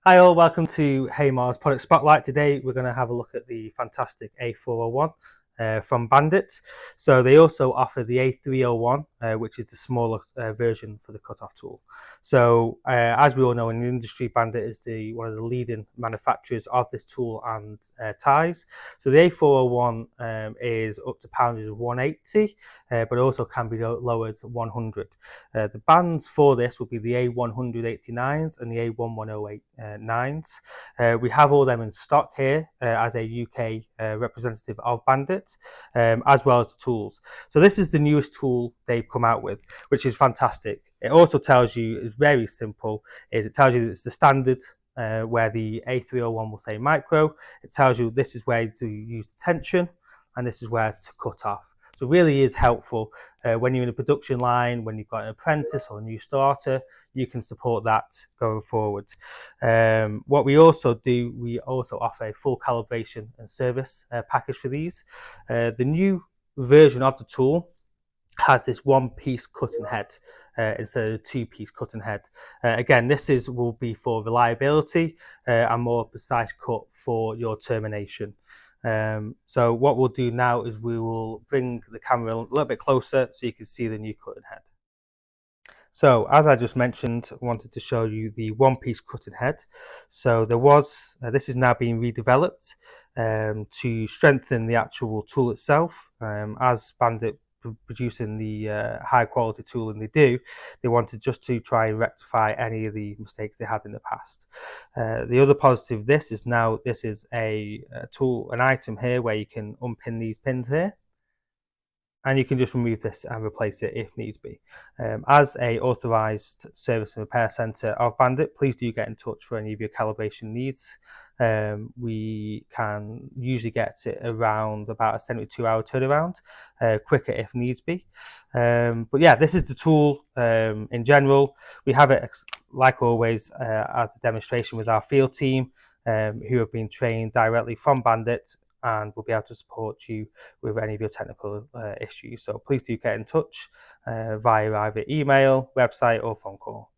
Hi all, welcome to Haymar's Product Spotlight. Today we're going to have a look at the fantastic A401 from Bandit. So they also offer the A301, which is the smaller version for the cutoff tool. So as we all know in the industry, Bandit is one of the leading manufacturers of this tool and ties. So the A401 is up to poundage of 180, but also can be lowered to 100. The bands for this will be the A40199s and the A40199s. We have all them in stock here as a UK representative of Bandit, as well as the tools. So this is the newest tool they've come out with, which is fantastic. It also tells you, it's very simple, it tells you that it's the standard where the A301 will say micro. It tells you this is where to use the tension and this is where to cut off. So it really is helpful when you're in a production line, when you've got an apprentice or a new starter, you can support that going forward. What we also do, we also offer a full calibration and service package for these. The new version of the tool has this one-piece cutting head instead of the two-piece cutting head. Again, will be for reliability and more precise cut for your termination. So what we'll do now is we will bring the camera a little bit closer so you can see the new cutting head. So as I just mentioned, I wanted to show you the one-piece cutting head. So this is now being redeveloped to strengthen the actual tool itself. As Bandit producing the high quality tool and they wanted just to try and rectify any of the mistakes they had in the past. The other positive this is a tool, an item here where you can unpin these pins here, and you can just remove this and replace it if needs be. As a authorized service and repair center of Bandit, please do get in touch for any of your calibration needs. We can usually get it around about a 72-hour turnaround, quicker if needs be. But yeah, this is the tool in general. We have it, like always, as a demonstration with our field team, who have been trained directly from Bandit and will be able to support you with any of your technical issues. So please do get in touch via either email, website, or phone call.